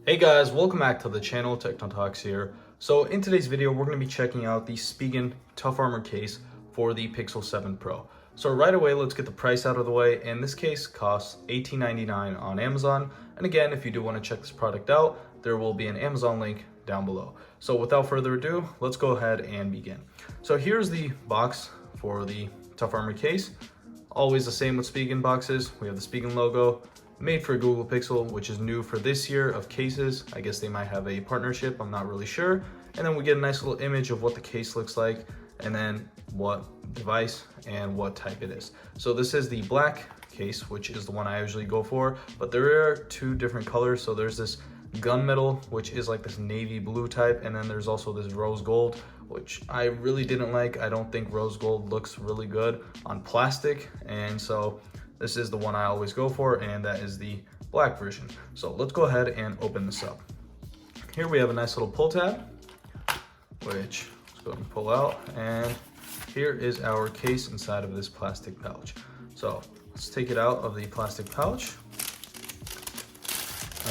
Hey guys, welcome back to the channel. Techno Talks here. So in today's video, we're going to be checking out the Spigen Tough Armor case for the Pixel 7 Pro. So right away, let's get the price out of the way. And this case costs $18.99 on Amazon. And again, if you do want to check this product out, there will be an Amazon link down below. So without further ado, let's go ahead and begin. So here's the box for the Tough Armor case. Always the same with Spigen boxes. We have the Spigen logo. Made for Google Pixel, which is new for this year of cases. I guess they might have a partnership, I'm not really sure. And then we get a nice little image of what the case looks like, and then what device and what type it is. So this is the black case, which is the one I usually go for, but there are two different colors. So there's this gunmetal, which is like this navy blue type, and then there's also this rose gold, which I really didn't like. I don't think rose gold looks really good on plastic, and so this is the one I always go for, and that is the black version. So let's go ahead and open this up. Here we have a nice little pull tab, which let's go ahead and pull out, and here is our case inside of this plastic pouch. So let's take it out of the plastic pouch,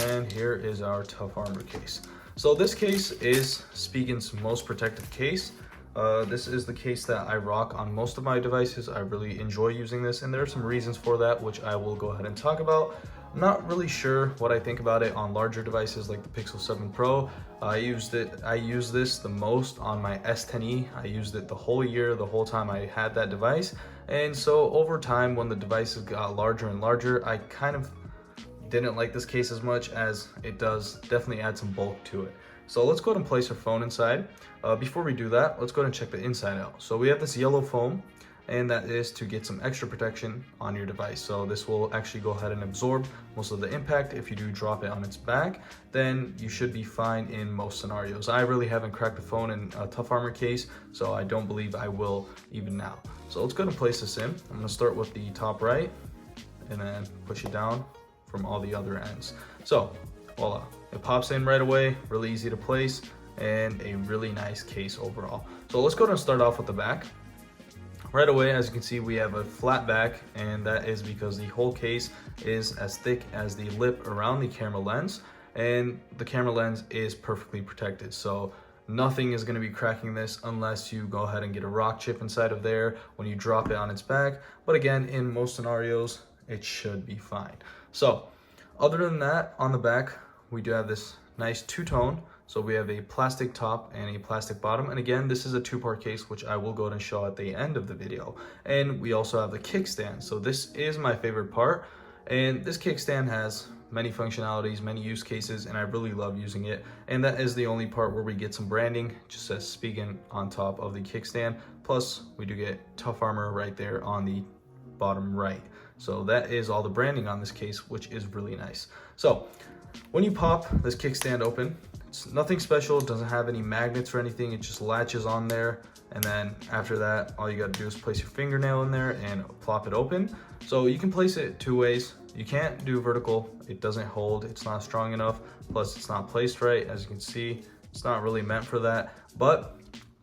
and here is our Tough Armor case. So this case is Spigen's most protective case. This is the case that I rock on most of my devices. I really enjoy using this, and there are some reasons for that, which I will go ahead and talk about. I'm not really sure what I think about it on larger devices like the Pixel 7 Pro. I use this the most on my S10e. I used it the whole year, the whole time I had that device. And so over time, when the devices got larger and larger, I kind of didn't like this case as much, as it does definitely add some bulk to it. So let's go ahead and place our phone inside. Before we do that, let's go ahead and check the inside out. So we have this yellow foam, and that is to get some extra protection on your device. So this will actually go ahead and absorb most of the impact. If you do drop it on its back, then you should be fine in most scenarios. I really haven't cracked a phone in a Tough Armor case, so I don't believe I will even now. So let's go ahead and place this in. I'm gonna start with the top right, and then push it down from all the other ends. So voila, it pops in right away, really easy to place, and a really nice case overall. So let's go ahead and start off with the back. Right away, as you can see, we have a flat back, and that is because the whole case is as thick as the lip around the camera lens, and the camera lens is perfectly protected. So nothing is going to be cracking this unless you go ahead and get a rock chip inside of there when you drop it on its back. But again, in most scenarios, it should be fine. So other than that, on the back, we do have this nice two-tone. So we have a plastic top and a plastic bottom. And again, this is a two-part case, which I will go ahead and show at the end of the video. And we also have the kickstand. So this is my favorite part. And this kickstand has many functionalities, many use cases, and I really love using it. And that is the only part where we get some branding. It just says Spigen on top of the kickstand. Plus, we do get Tough Armor right there on the bottom right. So that is all the branding on this case, which is really nice. So when you pop this kickstand open, it's nothing special. It doesn't have any magnets or anything. It just latches on there. And then after that, all you got to do is place your fingernail in there and plop it open. So you can place it two ways. You can't do vertical. It doesn't hold. It's not strong enough. Plus, it's not placed right. As you can see, it's not really meant for that. But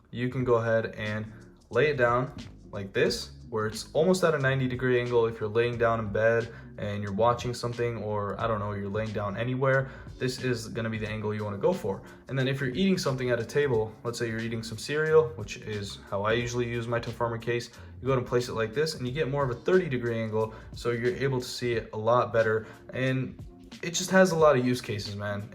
you can go ahead and lay it down like this, where it's almost at a 90-degree angle. If you're laying down in bed and you're watching something, or I don't know, you're laying down anywhere, this is gonna be the angle you wanna go for. And then if you're eating something at a table, let's say you're eating some cereal, which is how I usually use my Tough Armor case, you go ahead and place it like this, and you get more of a 30-degree angle, so you're able to see it a lot better. And it just has a lot of use cases, man.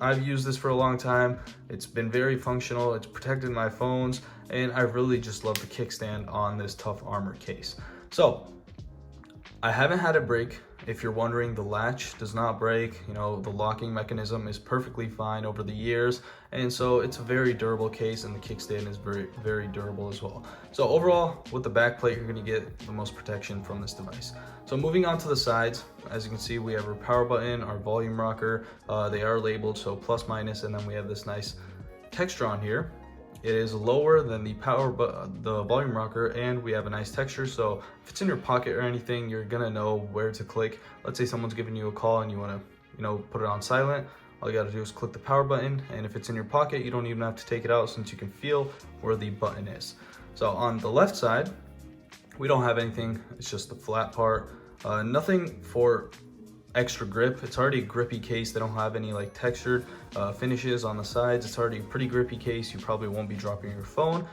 I've used this for a long time. It's been very functional. It's protected my phones, and I really just love the kickstand on this Tough Armor case. So I haven't had it break. If you're wondering, the latch does not break. You know, the locking mechanism is perfectly fine over the years, and so it's a very durable case, and the kickstand is very, very durable as well. So overall, with the back plate, you're gonna get the most protection from this device. So moving on to the sides, as you can see, we have our power button, our volume rocker. They are labeled, so plus minus, and then we have this nice texture on here. It is lower than the volume rocker, and we have a nice texture. So if it's in your pocket or anything, you're gonna know where to click. Let's say someone's giving you a call and you wanna, put it on silent. All you gotta do is click the power button, and if it's in your pocket, you don't even have to take it out, since you can feel where the button is. So on the left side, we don't have anything. It's just the flat part. Nothing for extra grip. It's already a grippy case. They don't have any like textured finishes on the sides. It's already a pretty grippy case. You probably won't be dropping your phone.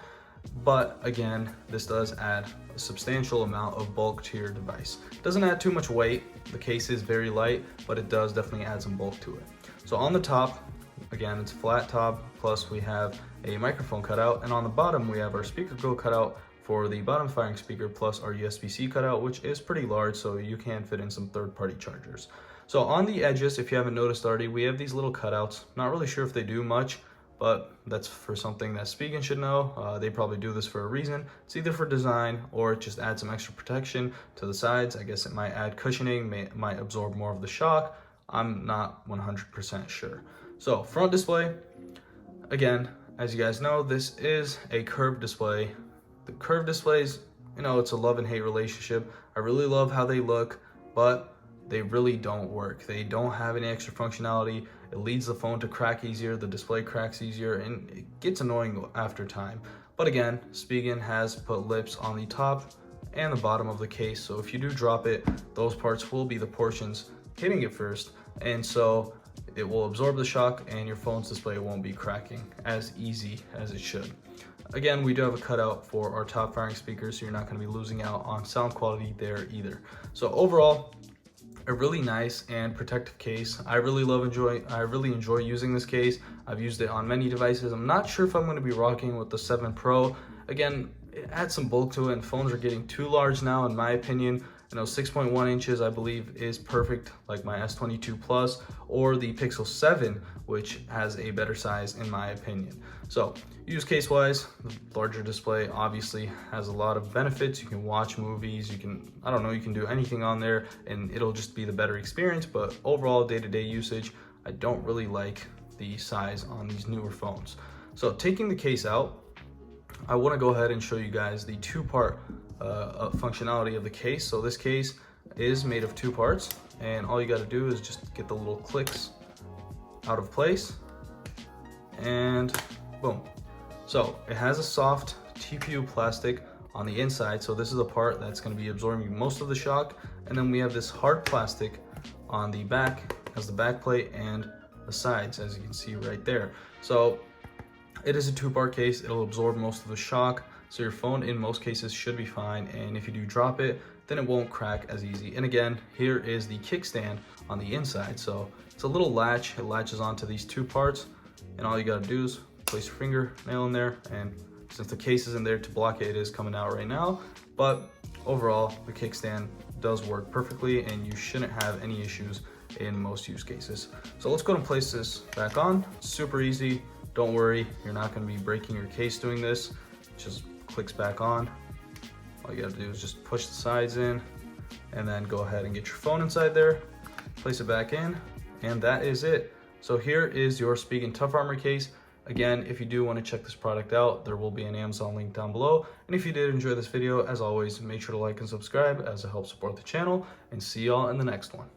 But again, this does add a substantial amount of bulk to your device. It doesn't add too much weight. The case is very light, but it does definitely add some bulk to it. So on the top, again, it's flat top, plus we have a microphone cutout, and on the bottom we have our speaker grill cutout for the bottom firing speaker, plus our USB-C cutout, which is pretty large, so you can fit in some third-party chargers. So on the edges, if you haven't noticed already, we have these little cutouts. Not really sure if they do much, but that's for something that Spigen should know. They probably do this for a reason. It's either for design or it just adds some extra protection to the sides. I guess it might add cushioning, might absorb more of the shock. I'm not 100% sure. So front display, again, as you guys know, this is a curved display. The curved displays, you know, it's a love and hate relationship. I really love how they look, but they really don't work. They don't have any extra functionality. It leads the phone to crack easier, the display cracks easier, and it gets annoying after time. But again, Spigen has put lips on the top and the bottom of the case, so if you do drop it, those parts will be the portions hitting it first, and so it will absorb the shock and your phone's display won't be cracking as easy as it should. Again, we do have a cutout for our top firing speakers, so you're not going to be losing out on sound quality there either. So overall, a really nice and protective case. I really enjoy using this case. I've used it on many devices. I'm not sure if I'm going to be rocking with the 7 Pro. Again, it adds some bulk to it, and phones are getting too large now, in my opinion. You know, 6.1 inches, I believe, is perfect, like my S22 Plus or the Pixel 7, which has a better size in my opinion. So, use case-wise, the larger display obviously has a lot of benefits. You can watch movies, you can, I don't know, you can do anything on there, and it'll just be the better experience. But overall, day-to-day usage, I don't really like the size on these newer phones. So, taking the case out, I want to go ahead and show you guys the two-part functionality of the case. So this case is made of 2 parts, and all you got to do is just get the little clicks out of place, and boom. So it has a soft TPU plastic on the inside, so this is the part that's going to be absorbing most of the shock, and then we have this hard plastic on the back as the back plate and the sides, as you can see right there. So it is a 2-part case. It'll absorb most of the shock, so your phone in most cases should be fine, and if you do drop it, then it won't crack as easy. And again, here is the kickstand on the inside. So it's a little latch. It latches onto these 2 parts, and all you gotta do is place your fingernail in there, and since the case isn't there to block it, it is coming out right now. But overall, the kickstand does work perfectly, and you shouldn't have any issues in most use cases. So let's go and place this back on. Super easy. Don't worry, you're not gonna be breaking your case doing this. It just clicks back on. All you gotta do is just push the sides in, and then go ahead and get your phone inside there, place it back in, and that is it. So here is your Spigen Tough Armor case. Again, if you do want to check this product out, there will be an Amazon link down below. And if you did enjoy this video, as always, make sure to like and subscribe as it helps support the channel, and see y'all in the next one.